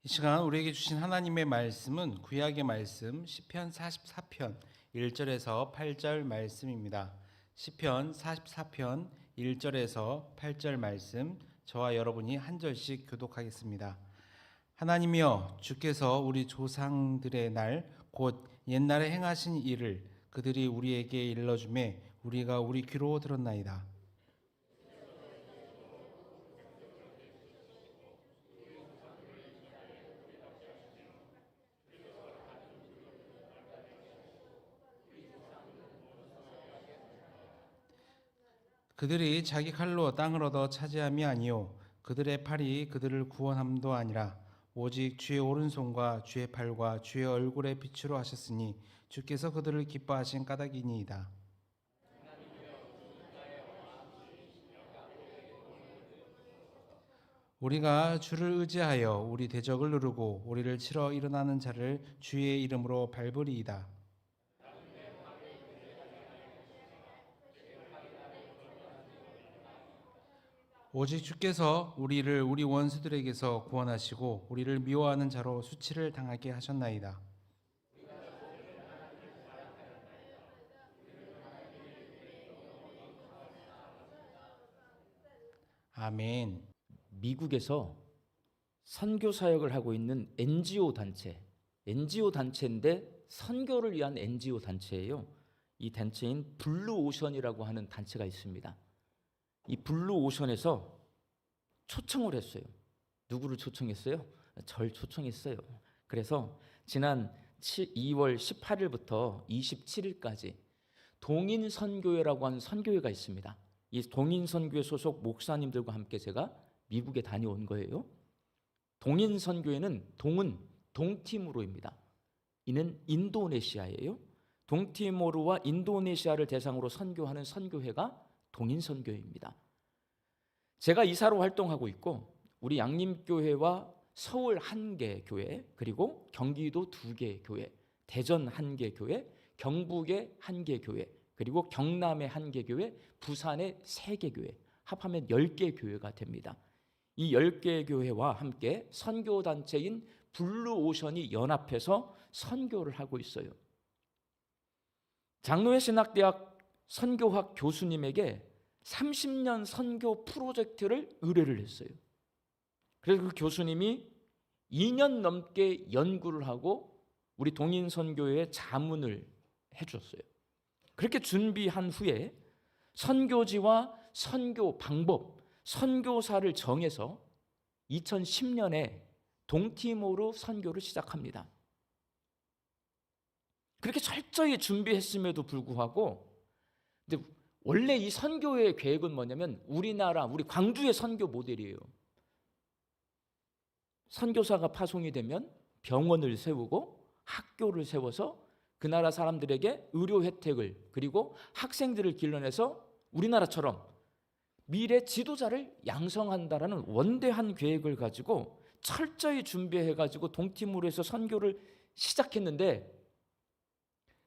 이 시간 우리에게 주신 하나님의 말씀은 구약의 말씀 시편 44편 1절에서 8절 말씀입니다. 시편 44편 1절에서 8절 말씀, 저와 여러분이 한 절씩 교독하겠습니다. 하나님이여, 주께서 우리 조상들의 날 곧 옛날에 행하신 일을 그들이 우리에게 일러주매 우리가 우리 귀로 들었나이다. 그들이 자기 칼로 땅을 얻어 차지함이 아니요 그들의 팔이 그들을 구원함도 아니라 오직 주의 오른손과 주의 팔과 주의 얼굴의 빛으로 하셨으니 주께서 그들을 기뻐하신 까닭이니이다. 우리가 주를 의지하여 우리 대적을 누르고 우리를 치러 일어나는 자를 주의 이름으로 밟으리이다. 오직 주께서 우리를 우리 원수들에게서 구원하시고 우리를 미워하는 자로 수치를 당하게 하셨나이다. 아멘. 미국에서 선교 사역을 하고 있는 NGO 단체인데 선교를 위한 NGO 단체예요. 이 단체인 블루오션이라고 하는 단체가 있습니다. 이 블루오션에서 초청을 했어요. 누구를 초청했어요? 절 초청했어요. 그래서 지난 2월 18일부터 27일까지 동인선교회라고 하는 선교회가 있습니다. 이 동인선교회 소속 목사님들과 함께 제가 미국에 다녀온 거예요. 동인선교회는 동은 동티모르입니다. 이는 인도네시아예요. 동티모르와 인도네시아를 대상으로 선교하는 선교회가 동인선교회입니다. 제가 이사로 활동하고 있고 우리 양림교회와 서울 한 개 교회, 그리고 경기도 2개 교회, 대전 한 개 교회, 경북의 한 개 교회, 그리고 경남의 한 개 교회, 부산의 3개 교회, 합하면 10개 교회가 됩니다. 이 10개 교회와 함께 선교단체인 블루오션이 연합해서 선교를 하고 있어요. 장로회 신학대학 선교학 교수님에게 30년 선교 프로젝트를 의뢰를 했어요. 그래서 그 교수님이 2년 넘게 연구를 하고 우리 동인선교회에 자문을 해줬어요. 그렇게 준비한 후에 선교지와 선교 방법, 선교사를 정해서 2010년에 동티모르 선교를 시작합니다. 그렇게 철저히 준비했음에도 불구하고, 근데 원래 이 선교회의 계획은 뭐냐면 우리 광주의 선교 모델이에요. 선교사가 파송이 되면 병원을 세우고 학교를 세워서 그 나라 사람들에게 의료 혜택을, 그리고 학생들을 길러내서 우리나라처럼 미래 지도자를 양성한다라는 원대한 계획을 가지고 철저히 준비해가지고 동티모르에서 선교를 시작했는데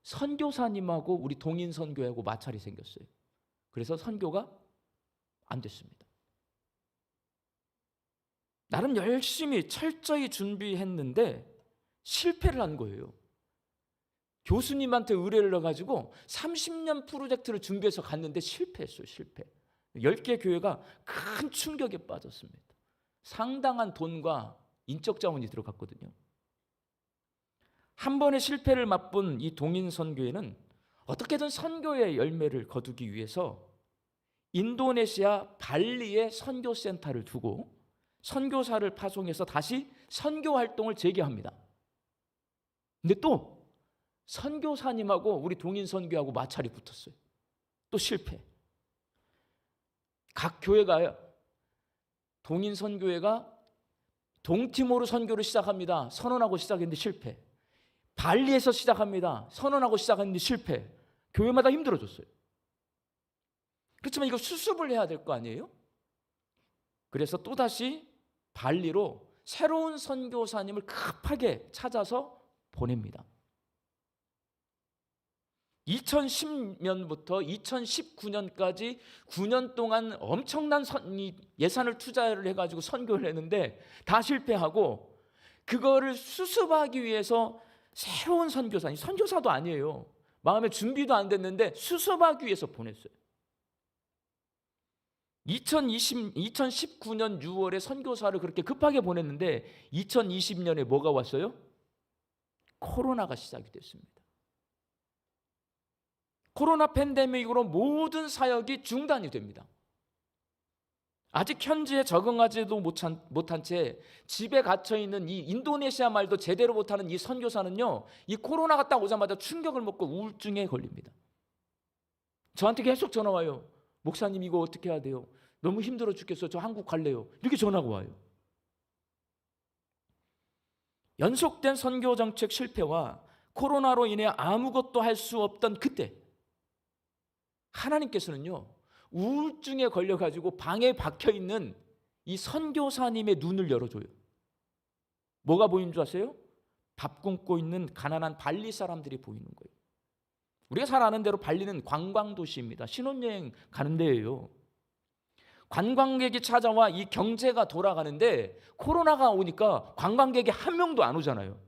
선교사님하고 우리 동인선교회하고 마찰이 생겼어요. 그래서 선교가 안 됐습니다. 나름 열심히 철저히 준비했는데 실패를 한 거예요. 교수님한테 의뢰를 해가지고 30년 프로젝트를 준비해서 갔는데 실패했어요. 실패. 10개 교회가 큰 충격에 빠졌습니다. 상당한 돈과 인적 자원이 들어갔거든요. 한 번의 실패를 맛본 이 동인선교회는 어떻게든 선교의 열매를 거두기 위해서 인도네시아 발리에 선교센터를 두고 선교사를 파송해서 다시 선교 활동을 재개합니다. 근데 또 선교사님하고 우리 동인선교하고 마찰이 붙었어요. 또 실패. 각 교회가, 동인선교회가 동티모르 선교를 시작합니다. 선언하고 시작했는데 실패. 발리에서 시작합니다. 선언하고 시작했는데 실패. 교회마다 힘들어졌어요. 그렇지만 이거 수습을 해야 될 거 아니에요? 그래서 또다시 발리로 새로운 선교사님을 급하게 찾아서 보냅니다. 2010년부터 2019년까지 9년 동안 엄청난 예산을 투자를 해가지고 선교를 했는데 다 실패하고 그거를 수습하기 위해서 새로운 선교사님, 선교사도 아니에요. 마음의 준비도 안 됐는데 수습하기 위해서 보냈어요. 2019년 6월에 선교사를 그렇게 급하게 보냈는데 2020년에 뭐가 왔어요? 코로나가 시작이 됐습니다. 코로나 팬데믹으로 모든 사역이 중단이 됩니다. 아직 현지에 적응하지도 못한 채 집에 갇혀있는 이 인도네시아 말도 제대로 못하는 이 선교사는요, 이 코로나가 딱 오자마자 충격을 먹고 우울증에 걸립니다. 저한테 계속 전화 와요. 목사님 이거 어떻게 해야 돼요? 너무 힘들어 죽겠어요. 저 한국 갈래요. 이렇게 전화가 와요. 연속된 선교 정책 실패와 코로나로 인해 아무것도 할 수 없던 그때 하나님께서는요, 우울증에 걸려가지고 방에 박혀있는 이 선교사님의 눈을 열어줘요. 뭐가 보이는 줄 아세요? 밥 굶고 있는 가난한 발리 사람들이 보이는 거예요. 우리가 잘 아는 대로 발리는 관광도시입니다. 신혼여행 가는 데예요. 관광객이 찾아와 이 경제가 돌아가는데 코로나가 오니까 관광객이 한 명도 안 오잖아요.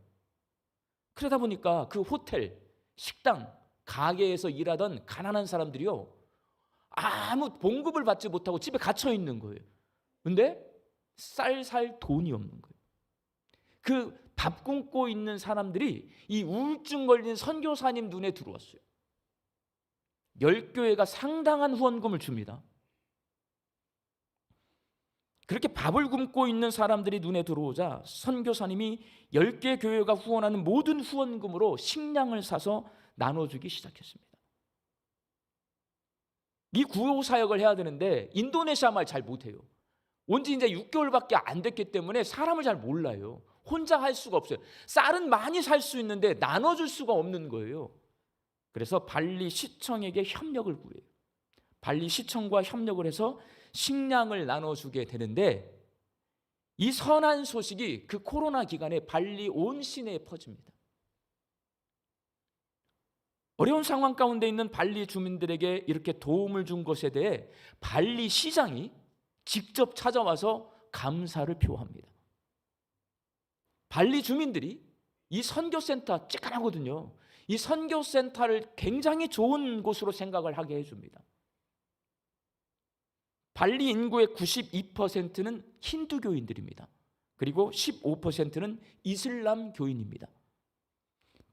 그러다 보니까 그 호텔, 식당, 가게에서 일하던 가난한 사람들이요, 아무 봉급을 받지 못하고 집에 갇혀 있는 거예요. 근데 쌀 살 돈이 없는 거예요. 그 밥 굶고 있는 사람들이 이 우울증 걸린 선교사님 눈에 들어왔어요. 10교회가 상당한 후원금을 줍니다. 그렇게 밥을 굶고 있는 사람들이 눈에 들어오자 선교사님이 10개 교회가 후원하는 모든 후원금으로 식량을 사서 나눠주기 시작했습니다. 이 구호 사역을 해야 되는데 인도네시아 말 잘 못해요. 온 지 이제 6개월밖에 안 됐기 때문에 사람을 잘 몰라요. 혼자 할 수가 없어요. 쌀은 많이 살 수 있는데 나눠줄 수가 없는 거예요. 그래서 발리 시청에게 협력을 구해요. 발리 시청과 협력을 해서 식량을 나눠주게 되는데 이 선한 소식이 그 코로나 기간에 발리 온 시내에 퍼집니다. 어려운 상황 가운데 있는 발리 주민들에게 이렇게 도움을 준 것에 대해 발리 시장이 직접 찾아와서 감사를 표합니다. 발리 주민들이 이 선교센터 찌끈하거든요. 이 선교센터를 굉장히 좋은 곳으로 생각을 하게 해줍니다. 발리 인구의 92%는 힌두교인들입니다. 그리고 15%는 이슬람 교인입니다.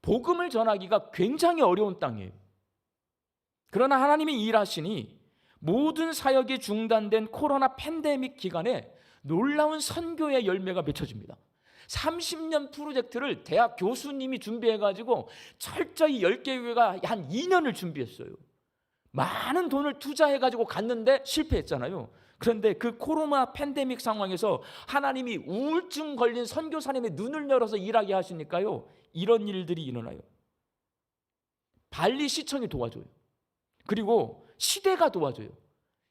복음을 전하기가 굉장히 어려운 땅이에요. 그러나 하나님이 일하시니 모든 사역이 중단된 코로나 팬데믹 기간에 놀라운 선교의 열매가 맺혀집니다. 30년 프로젝트를 대학 교수님이 준비해가지고 철저히 10개 교회가 한 2년을 준비했어요. 많은 돈을 투자해가지고 갔는데 실패했잖아요. 그런데 그 코로나 팬데믹 상황에서 하나님이 우울증 걸린 선교사님의 눈을 열어서 일하게 하시니까요, 이런 일들이 일어나요. 발리 시청이 도와줘요. 그리고 시대가 도와줘요.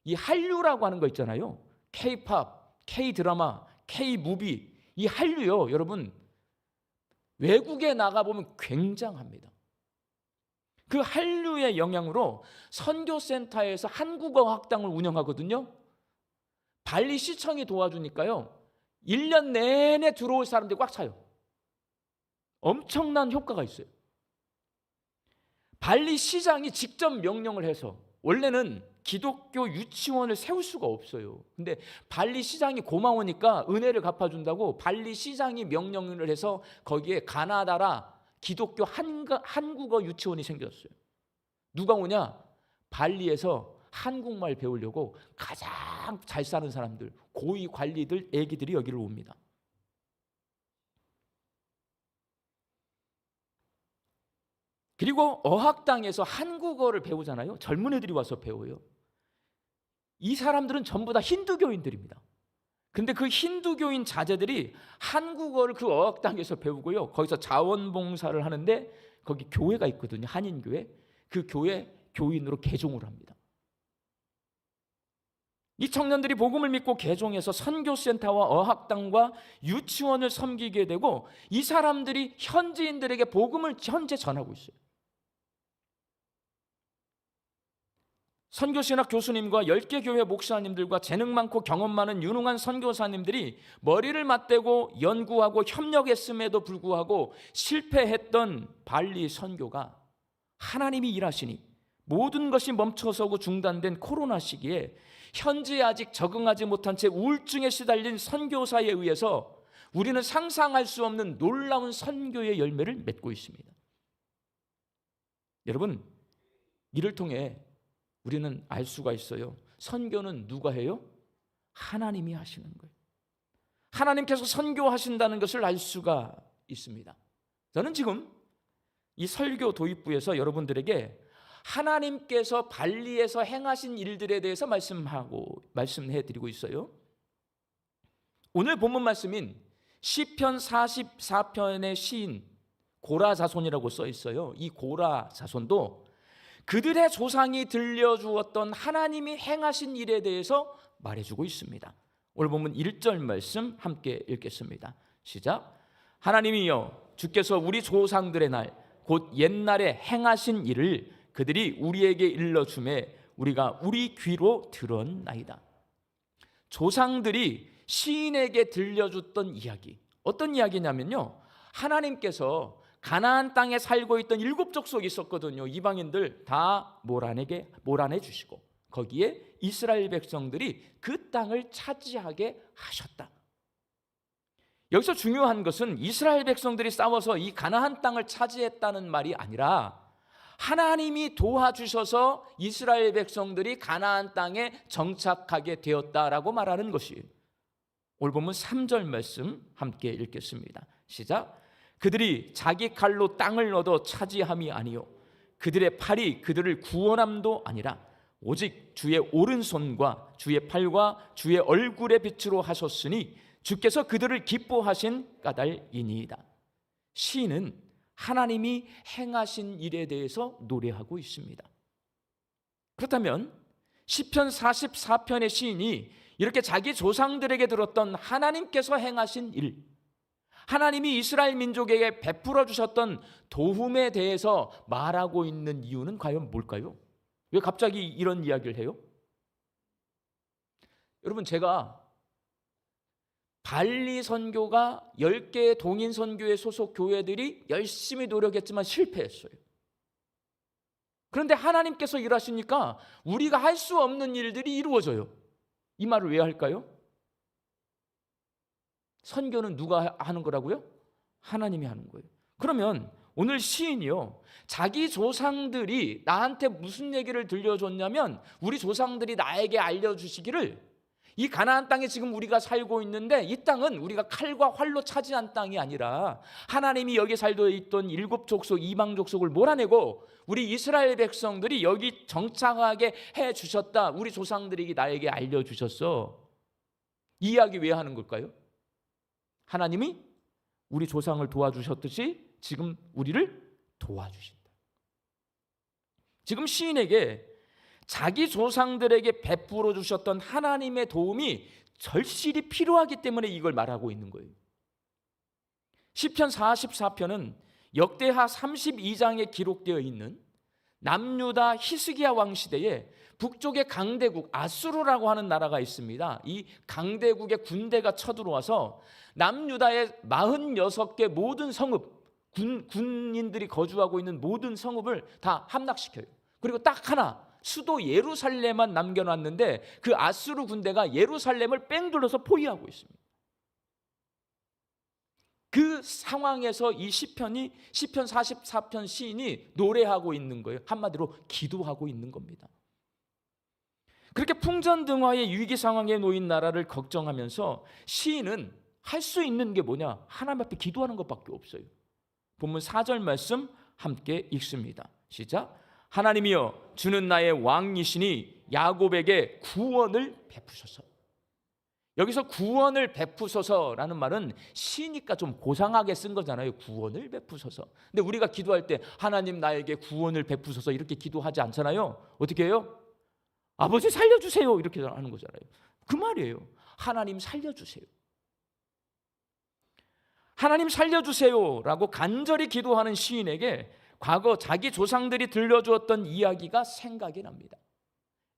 이 한류라고 하는 거 있잖아요. K-팝, K-드라마, K-무비. 이 한류요, 여러분, 외국에 나가보면 굉장합니다. 그 한류의 영향으로 선교센터에서 한국어 학당을 운영하거든요. 발리 시청이 도와주니까요, 1년 내내 들어올 사람들이 꽉 차요. 엄청난 효과가 있어요. 발리 시장이 직접 명령을 해서, 원래는 기독교 유치원을 세울 수가 없어요. 근데 발리 시장이 고마우니까 은혜를 갚아준다고 발리 시장이 명령을 해서 거기에 가나다라 기독교 한국어 유치원이 생겼어요. 누가 오냐? 발리에서 한국말 배우려고 가장 잘 사는 사람들, 고위 관리들, 애기들이 여기를 옵니다. 그리고 어학당에서 한국어를 배우잖아요. 젊은 애들이 와서 배워요. 이 사람들은 전부 다 힌두교인들입니다. 근데 그 힌두교인 자제들이 한국어를 그 어학당에서 배우고요, 거기서 자원봉사를 하는데 거기 교회가 있거든요. 한인교회. 그 교회 교인으로 개종을 합니다. 이 청년들이 복음을 믿고 개종해서 선교센터와 어학당과 유치원을 섬기게 되고 이 사람들이 현지인들에게 복음을 현재 전하고 있어요. 선교신학 교수님과 10개 교회 목사님들과 재능 많고 경험 많은 유능한 선교사님들이 머리를 맞대고 연구하고 협력했음에도 불구하고 실패했던 발리 선교가 하나님이 일하시니 모든 것이 멈춰서고 중단된 코로나 시기에 현재 아직 적응하지 못한 채 우울증에 시달린 선교사에 의해서 우리는 상상할 수 없는 놀라운 선교의 열매를 맺고 있습니다. 여러분, 이를 통해 우리는 알 수가 있어요. 선교는 누가 해요? 하나님이 하시는 거예요. 하나님께서 선교하신다는 것을 알 수가 있습니다. 저는 지금 이 설교 도입부에서 여러분들에게 하나님께서 발리에서 행하신 일들에 대해서 말씀해 드리고 있어요. 오늘 본문 말씀인 시편 44편의 시인 고라 자손이라고 써 있어요. 이 고라 자손도 그들의 조상이 들려주었던 하나님이 행하신 일에 대해서 말해주고 있습니다. 오늘 본문 1절 말씀 함께 읽겠습니다. 시작. 하나님이여 주께서 우리 조상들의 날 곧 옛날에 행하신 일을 그들이 우리에게 일러주매 우리가 우리 귀로 들었나이다. 조상들이 시인에게 들려줬던 이야기, 어떤 이야기냐면요, 하나님께서 가나안 땅에 살고 있던 7 족속이 있었거든요. 이방인들 다 몰아내 주시고 거기에 이스라엘 백성들이 그 땅을 차지하게 하셨다. 여기서 중요한 것은 이스라엘 백성들이 싸워서 이 가나안 땅을 차지했다는 말이 아니라 하나님이 도와주셔서 이스라엘 백성들이 가나안 땅에 정착하게 되었다라고 말하는 것이에요. 오늘 보면 3절 말씀 함께 읽겠습니다. 시작. 그들이 자기 칼로 땅을 얻어 차지함이 아니요 그들의 팔이 그들을 구원함도 아니라 오직 주의 오른손과 주의 팔과 주의 얼굴의 빛으로 하셨으니 주께서 그들을 기뻐하신 까닭이니이다. 시인은 하나님이 행하신 일에 대해서 노래하고 있습니다. 그렇다면 시편 44편의 시인이 이렇게 자기 조상들에게 들었던 하나님께서 행하신 일, 하나님이 이스라엘 민족에게 베풀어 주셨던 도움에 대해서 말하고 있는 이유는 과연 뭘까요? 왜 갑자기 이런 이야기를 해요? 여러분, 제가 발리 선교가 10개의 동인 선교회 소속 교회들이 열심히 노력했지만 실패했어요. 그런데 하나님께서 일하시니까 우리가 할 수 없는 일들이 이루어져요. 이 말을 왜 할까요? 선교는 누가 하는 거라고요? 하나님이 하는 거예요. 그러면 오늘 시인이요, 자기 조상들이 나한테 무슨 얘기를 들려줬냐면 우리 조상들이 나에게 알려주시기를 이 가나안 땅에 지금 우리가 살고 있는데 이 땅은 우리가 칼과 활로 차지한 땅이 아니라 하나님이 여기 살고 있던 7 족속 이방 족속을 몰아내고 우리 이스라엘 백성들이 여기 정착하게 해주셨다. 우리 조상들이 나에게 알려주셨어. 이 이야기 왜 하는 걸까요? 하나님이 우리 조상을 도와주셨듯이 지금 우리를 도와주신다. 지금 시인에게 자기 조상들에게 베풀어 주셨던 하나님의 도움이 절실히 필요하기 때문에 이걸 말하고 있는 거예요. 시편 44편은 역대하 32장에 기록되어 있는 남유다 히스기야 왕 시대에 북쪽의 강대국 아수르라고 하는 나라가 있습니다. 이 강대국의 군대가 쳐들어와서 남유다의 46개 모든 성읍, 군인들이 거주하고 있는 모든 성읍을 다 함락시켜요. 그리고 딱 하나 수도 예루살렘만 남겨놨는데 그 아수르 군대가 예루살렘을 뺑 둘러서 포위하고 있습니다. 그 상황에서 이 시편 44편 시인이 노래하고 있는 거예요. 한마디로 기도하고 있는 겁니다. 그렇게 풍전등화의 위기 상황에 놓인 나라를 걱정하면서 시인은 할 수 있는 게 뭐냐? 하나님 앞에 기도하는 것밖에 없어요. 본문 4절 말씀 함께 읽습니다. 시작. 하나님이여 주는 나의 왕이시니 야곱에게 구원을 베푸소서. 여기서 구원을 베푸소서라는 말은 시니까 좀 고상하게 쓴 거잖아요. 구원을 베푸소서. 근데 우리가 기도할 때 하나님 나에게 구원을 베푸소서 이렇게 기도하지 않잖아요. 어떻게 해요? 아버지 살려주세요 이렇게 하는 거잖아요. 그 말이에요. 하나님 살려주세요. 하나님 살려주세요라고 간절히 기도하는 시인에게 과거 자기 조상들이 들려주었던 이야기가 생각이 납니다.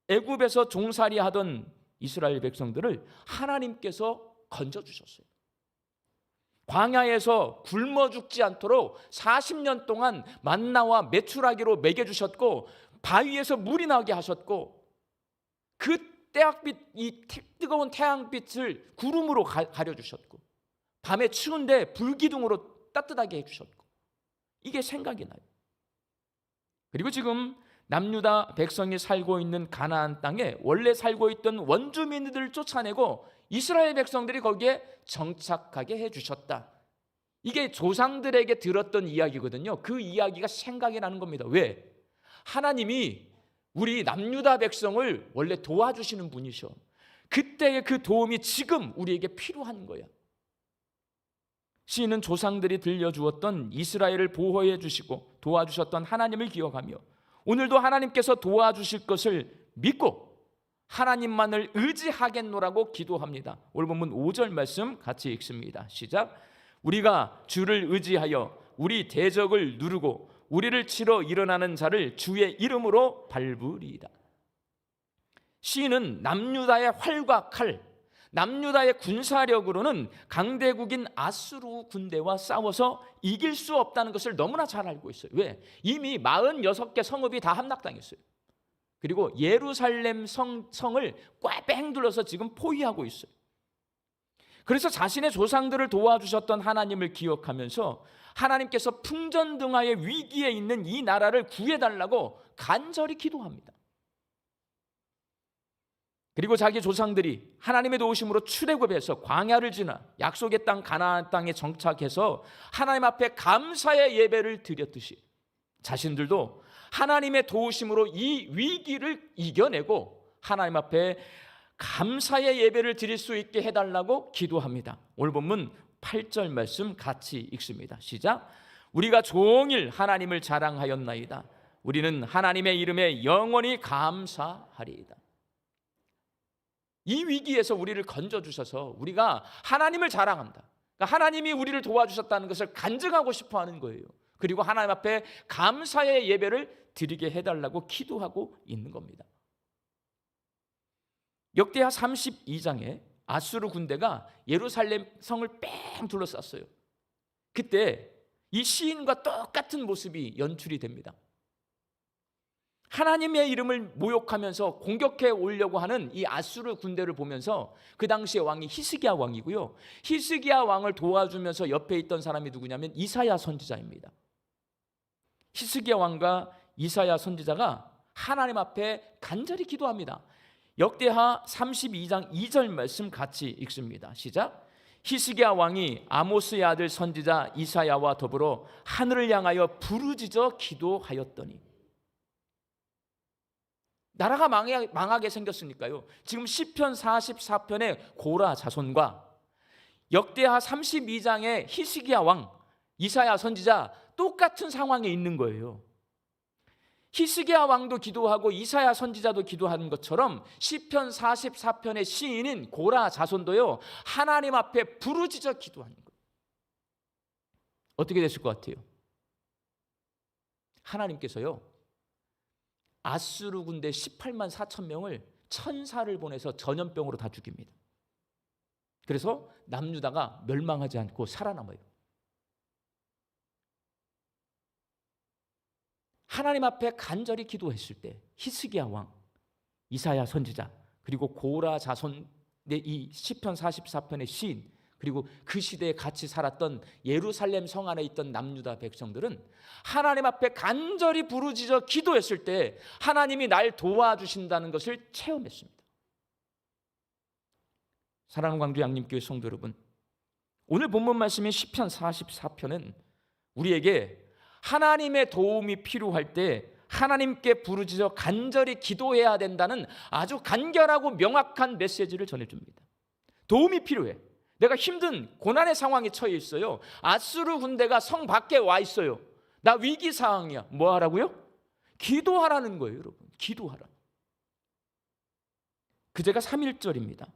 애굽에서 종살이 하던 이스라엘 백성들을 하나님께서 건져 주셨어요. 광야에서 굶어 죽지 않도록 40년 동안 만나와 메추라기로 먹여 주셨고, 바위에서 물이 나게 하셨고, 그 태양빛, 이 뜨거운 태양빛을 구름으로 가려 주셨고, 밤에 추운데 불기둥으로 따뜻하게 해 주셨고, 이게 생각이 나요. 그리고 지금 남유다 백성이 살고 있는 가나안 땅에 원래 살고 있던 원주민들을 쫓아내고 이스라엘 백성들이 거기에 정착하게 해주셨다. 이게 조상들에게 들었던 이야기거든요. 그 이야기가 생각이 나는 겁니다. 왜? 하나님이 우리 남유다 백성을 원래 도와주시는 분이셔. 그때의 그 도움이 지금 우리에게 필요한 거야. 시인은 조상들이 들려주었던 이스라엘을 보호해 주시고 도와주셨던 하나님을 기억하며 오늘도 하나님께서 도와주실 것을 믿고 하나님만을 의지하겠노라고 기도합니다. 오늘 본문 5절 말씀 같이 읽습니다. 시작. 우리가 주를 의지하여 우리 대적을 누르고 우리를 치러 일어나는 자를 주의 이름으로 밟으리이다. 시인은 남유다의 활과 칼, 남유다의 군사력으로는 강대국인 아수르 군대와 싸워서 이길 수 없다는 것을 너무나 잘 알고 있어요. 왜? 이미 46개 성읍이 다 함락당했어요. 그리고 예루살렘 성을 꽉 둘러서 지금 포위하고 있어요. 그래서 자신의 조상들을 도와주셨던 하나님을 기억하면서 하나님께서 풍전등화의 위기에 있는 이 나라를 구해달라고 간절히 기도합니다. 그리고 자기 조상들이 하나님의 도우심으로 출애굽해서 광야를 지나 약속의 땅 가나안 땅에 정착해서 하나님 앞에 감사의 예배를 드렸듯이 자신들도 하나님의 도우심으로 이 위기를 이겨내고 하나님 앞에 감사의 예배를 드릴 수 있게 해달라고 기도합니다. 오늘 본문 8절 말씀 같이 읽습니다. 시작. 우리가 종일 하나님을 자랑하였나이다. 우리는 하나님의 이름에 영원히 감사하리이다. 이 위기에서 우리를 건져주셔서 우리가 하나님을 자랑한다. 그러니까 하나님이 우리를 도와주셨다는 것을 간증하고 싶어하는 거예요. 그리고 하나님 앞에 감사의 예배를 드리게 해달라고 기도하고 있는 겁니다. 역대하 32장에 아수르 군대가 예루살렘 성을 뺑 둘러쌌어요. 그때 이 시인과 똑같은 모습이 연출이 됩니다. 하나님의 이름을 모욕하면서 공격해 오려고 하는 이 아수르 군대를 보면서 그 당시의 왕이 히스기야 왕이고요. 히스기야 왕을 도와주면서 옆에 있던 사람이 누구냐면 이사야 선지자입니다. 히스기야 왕과 이사야 선지자가 하나님 앞에 간절히 기도합니다. 역대하 32장 2절 말씀 같이 읽습니다. 시작. 히스기야 왕이 아모스의 아들 선지자 이사야와 더불어 하늘을 향하여 부르짖어 기도하였더니, 나라가 망하게 생겼으니까요. 지금 시편 44편의 고라 자손과 역대하 32장의 히스기야 왕, 이사야 선지자 똑같은 상황에 있는 거예요. 히스기야 왕도 기도하고 이사야 선지자도 기도하는 것처럼 시편 44편의 시인인 고라 자손도요, 하나님 앞에 부르짖어 기도하는 거예요. 어떻게 됐을 것 같아요? 하나님께서요, 아수르 군대 18만 4천 명을 천사를 보내서 전염병으로 다 죽입니다. 그래서 남유다가 멸망하지 않고 살아남아요. 하나님 앞에 간절히 기도했을 때 히스기야 왕, 이사야 선지자, 그리고 고라 자손의 이 시편 44편의 시인, 그리고 그 시대에 같이 살았던 예루살렘 성 안에 있던 남유다 백성들은 하나님 앞에 간절히 부르짖어 기도했을 때 하나님이 날 도와주신다는 것을 체험했습니다. 사랑하는 광주 양림교회 성도 여러분, 오늘 본문 말씀인 시편 44편은 우리에게 하나님의 도움이 필요할 때 하나님께 부르짖어 간절히 기도해야 된다는 아주 간결하고 명확한 메시지를 전해줍니다. 도움이 필요해. 내가 힘든 고난의 상황에 처해 있어요. 아수르 군대가 성 밖에 와 있어요. 나 위기 상황이야. 뭐 하라고요? 기도하라는 거예요, 여러분. 기도하라. 그제가 3.1절입니다.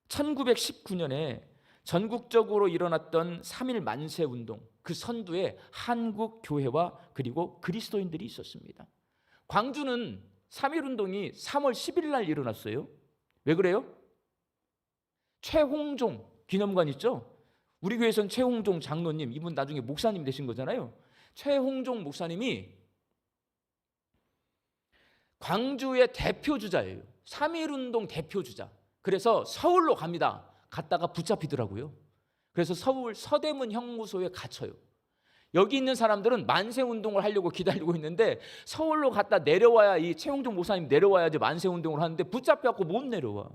1919년에 전국적으로 일어났던 3.1 만세 운동, 그 선두에 한국 교회와 그리고 그리스도인들이 있었습니다. 광주는 3.1운동이 3월 10일 날 일어났어요. 왜 그래요? 최홍종 기념관 있죠? 우리 교회에서는 최홍종 장로님, 이분 나중에 목사님 되신 거잖아요. 최홍종 목사님이 광주의 대표주자예요. 3.1운동 대표주자. 그래서 서울로 갑니다. 갔다가 붙잡히더라고요. 그래서 서울 서대문 형무소에 갇혀요. 여기 있는 사람들은 만세운동을 하려고 기다리고 있는데 서울로 갔다 내려와야, 이 최홍종 목사님 내려와야지 만세운동을 하는데 붙잡혀갖고 못 내려와.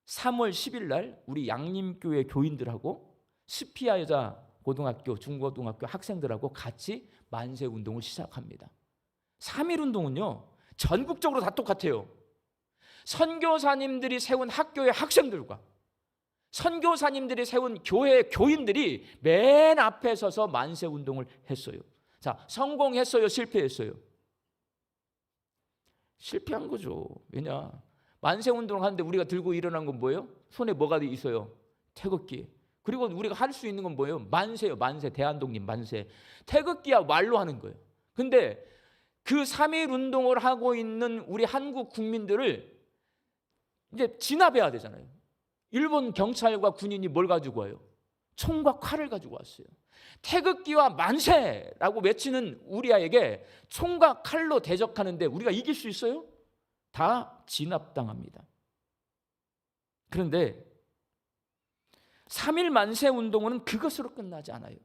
3월 10일 날 우리 양림교회 교인들하고 스피아 여자 고등학교, 중고등학교 학생들하고 같이 만세운동을 시작합니다. 3.1운동은요 전국적으로 다 똑같아요. 선교사님들이 세운 학교의 학생들과 선교사님들이 세운 교회 교인들이 맨 앞에 서서 만세운동을 했어요. 자, 성공했어요? 실패했어요? 실패한 거죠. 왜냐? 만세운동을 하는데 우리가 들고 일어난 건 뭐예요? 손에 뭐가 있어요? 태극기. 그리고 우리가 할 수 있는 건 뭐예요? 만세요. 만세. 대한독립 만세. 태극기야 말로 하는 거예요. 근데 그 3.1운동을 하고 있는 우리 한국 국민들을 이제 진압해야 되잖아요. 일본 경찰과 군인이 뭘 가지고 와요? 총과 칼을 가지고 왔어요. 태극기와 만세라고 외치는 우리에게 총과 칼로 대적하는데 우리가 이길 수 있어요? 다 진압당합니다. 그런데 3.1 만세운동은 그것으로 끝나지 않아요.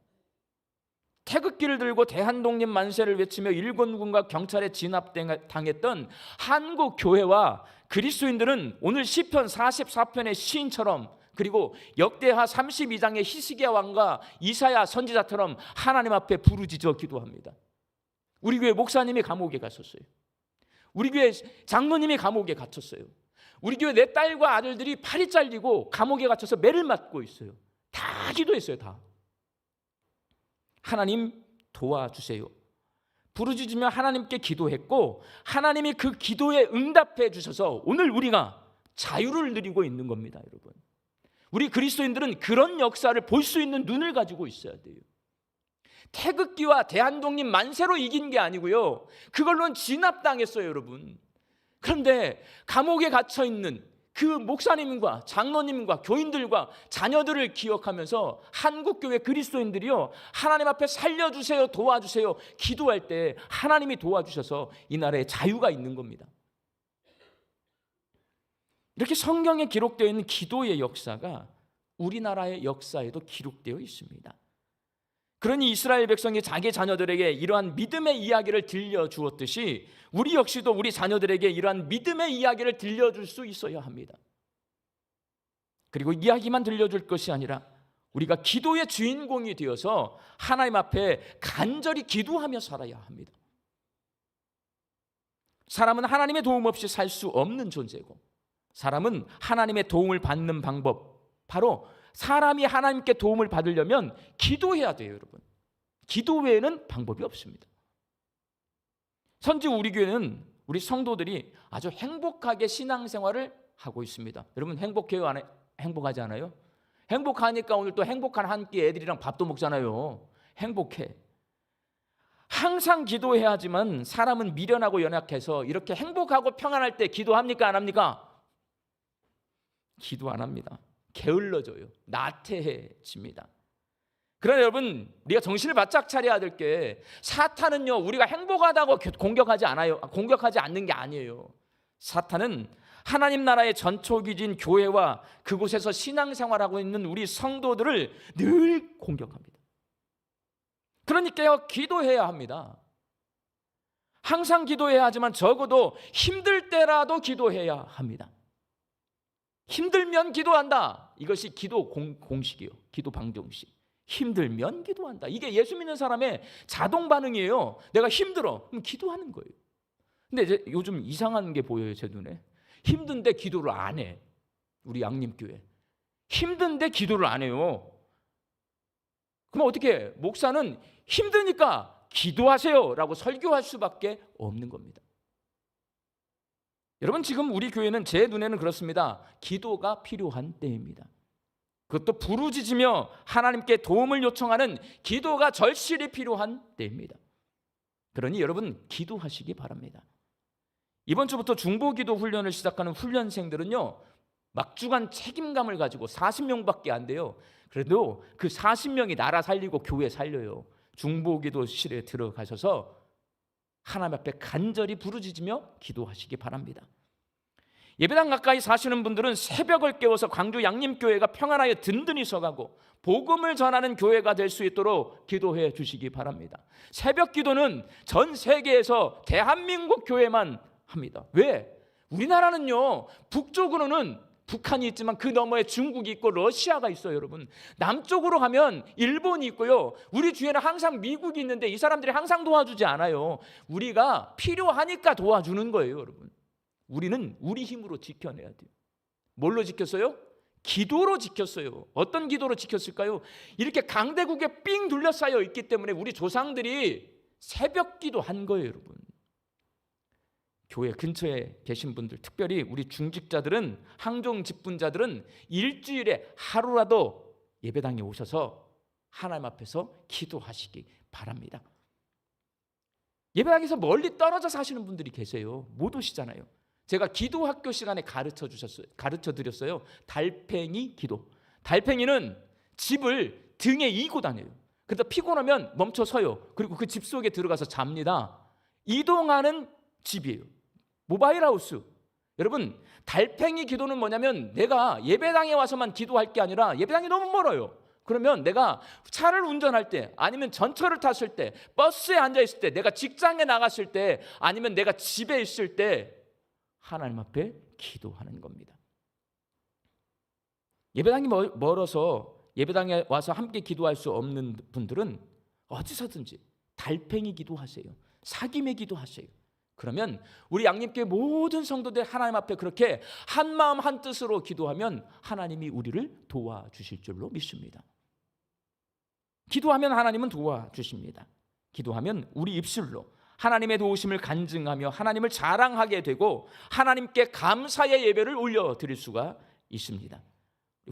태극기를 들고 대한독립 만세를 외치며 일본군과 경찰에 진압당했던 한국 교회와 그리스도인들은 오늘 시편 44편의 시인처럼, 그리고 역대하 32장의 히스기야 왕과 이사야 선지자처럼 하나님 앞에 부르짖어 기도합니다. 우리 교회 목사님이 감옥에 갔었어요. 우리 교회 장로님이 감옥에 갇혔어요. 우리 교회 내 딸과 아들들이 팔이 잘리고 감옥에 갇혀서 매를 맞고 있어요. 다 기도했어요. 다. 하나님 도와주세요. 부르짖으며 하나님께 기도했고 하나님이 그 기도에 응답해 주셔서 오늘 우리가 자유를 누리고 있는 겁니다. 여러분, 우리 그리스도인들은 그런 역사를 볼 수 있는 눈을 가지고 있어야 돼요. 태극기와 대한독립 만세로 이긴 게 아니고요, 그걸로는 진압당했어요. 여러분, 그런데 감옥에 갇혀있는 그 목사님과 장로님과 교인들과 자녀들을 기억하면서 한국교회 그리스도인들이요, 하나님 앞에 살려주세요, 도와주세요 기도할 때 하나님이 도와주셔서 이 나라에 자유가 있는 겁니다. 이렇게 성경에 기록되어 있는 기도의 역사가 우리나라의 역사에도 기록되어 있습니다. 그러니 이스라엘 백성이 자기 자녀들에게 이러한 믿음의 이야기를 들려주었듯이 우리 역시도 우리 자녀들에게 이러한 믿음의 이야기를 들려줄 수 있어야 합니다. 그리고 이야기만 들려줄 것이 아니라 우리가 기도의 주인공이 되어서 하나님 앞에 간절히 기도하며 살아야 합니다. 사람은 하나님의 도움 없이 살 수 없는 존재고, 사람은 하나님의 도움을 받는 방법, 바로 사람이 하나님께 도움을 받으려면 기도해야 돼요. 여러분, 기도 외에는 방법이 없습니다. 선지 우리 교회는 우리 성도들이 아주 행복하게 신앙생활을 하고 있습니다. 여러분, 행복해요? 행복하지 않아요? 행복하니까 오늘 또 행복한 한 끼 애들이랑 밥도 먹잖아요. 행복해. 항상 기도해야 하지만 사람은 미련하고 연약해서 이렇게 행복하고 평안할 때 기도합니까? 안 합니까? 기도 안 합니다. 게을러져요. 나태해집니다. 그러나 여러분, 우리가 정신을 바짝 차려야 될 게, 사탄은요 우리가 행복하다고 공격하지 않아요. 공격하지 않는 게 아니에요. 사탄은 하나님 나라의 전초기진 교회와 그곳에서 신앙생활하고 있는 우리 성도들을 늘 공격합니다. 그러니까요, 기도해야 합니다. 항상 기도해야 하지만 적어도 힘들 때라도 기도해야 합니다. 힘들면 기도한다. 이것이 기도 공식이에요. 기도 방정식. 힘들면 기도한다. 이게 예수 믿는 사람의 자동 반응이에요. 내가 힘들어, 그럼 기도하는 거예요. 근데 이제 요즘 이상한 게 보여요, 제 눈에. 힘든데 기도를 안 해. 우리 양림교회 힘든데 기도를 안 해요. 그럼 어떻게 해? 목사는 힘드니까 기도하세요 라고 설교할 수밖에 없는 겁니다. 여러분, 지금 우리 교회는 제 눈에는 그렇습니다. 기도가 필요한 때입니다. 그것도 부르짖으며 하나님께 도움을 요청하는 기도가 절실히 필요한 때입니다. 그러니 여러분, 기도하시기 바랍니다. 이번 주부터 중보기도 훈련을 시작하는 훈련생들은요, 막중한 책임감을 가지고 40명밖에 안 돼요. 그래도 그 40명이 나라 살리고 교회 살려요. 중보기도실에 들어가셔서 하나님 앞에 간절히 부르짖으며 기도하시기 바랍니다. 예배당 가까이 사시는 분들은 새벽을 깨워서 광주 양림교회가 평안하여 든든히 서가고 복음을 전하는 교회가 될 수 있도록 기도해 주시기 바랍니다. 새벽 기도는 전 세계에서 대한민국 교회만 합니다. 왜? 우리나라는요, 북쪽으로는 북한이 있지만 그 너머에 중국이 있고 러시아가 있어요, 여러분. 남쪽으로 가면 일본이 있고요. 우리 뒤에는 항상 미국이 있는데 이 사람들이 항상 도와주지 않아요. 우리가 필요하니까 도와주는 거예요, 여러분. 우리는 우리 힘으로 지켜내야 돼요. 뭘로 지켰어요? 기도로 지켰어요. 어떤 기도로 지켰을까요? 이렇게 강대국에 삥 둘러싸여 있기 때문에 우리 조상들이 새벽 기도한 거예요, 여러분. 교회 근처에 계신 분들, 특별히 우리 중직자들은, 항종 직분자들은 일주일에 하루라도 예배당에 오셔서 하나님 앞에서 기도하시기 바랍니다. 예배당에서 멀리 떨어져 사시는 분들이 계세요. 못 오시잖아요. 제가 기도학교 시간에 가르쳐 드렸어요. 달팽이 기도. 달팽이는 집을 등에 이고 다녀요. 그러다 피곤하면 멈춰 서요. 그리고 그 집 속에 들어가서 잡니다. 이동하는 집이에요. 모바일 하우스. 여러분, 달팽이 기도는 뭐냐면 내가 예배당에 와서만 기도할 게 아니라 예배당이 너무 멀어요. 그러면 내가 차를 운전할 때, 아니면 전철을 탔을 때, 버스에 앉아 있을 때, 내가 직장에 나갔을 때, 아니면 내가 집에 있을 때 하나님 앞에 기도하는 겁니다. 예배당이 멀어서 예배당에 와서 함께 기도할 수 없는 분들은 어디서든지 달팽이 기도하세요. 사김의 기도하세요. 그러면 우리 양림교회 모든 성도들 하나님 앞에 그렇게 한 마음 한 뜻으로 기도하면 하나님이 우리를 도와주실 줄로 믿습니다. 기도하면 하나님은 도와주십니다. 기도하면 우리 입술로 하나님의 도우심을 간증하며 하나님을 자랑하게 되고 하나님께 감사의 예배를 올려드릴 수가 있습니다.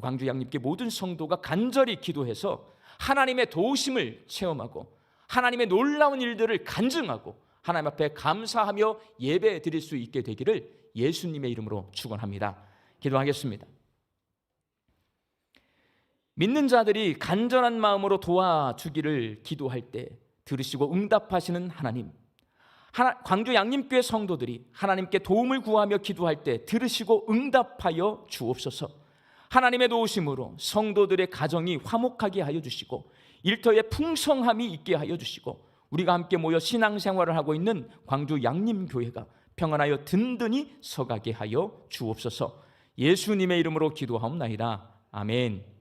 광주 양림교회 모든 성도가 간절히 기도해서 하나님의 도우심을 체험하고 하나님의 놀라운 일들을 간증하고 하나님 앞에 감사하며 예배 드릴 수 있게 되기를 예수님의 이름으로 축원합니다. 기도하겠습니다. 믿는 자들이 간절한 마음으로 도와주기를 기도할 때 들으시고 응답하시는 하나님, 광주 양림교회 성도들이 하나님께 도움을 구하며 기도할 때 들으시고 응답하여 주옵소서. 하나님의 도우심으로 성도들의 가정이 화목하게 하여 주시고 일터에 풍성함이 있게 하여 주시고 우리가 함께 모여 신앙생활을 하고 있는 광주 양림교회가 평안하여 든든히 서가게 하여 주옵소서. 예수님의 이름으로 기도하옵나이다. 아멘.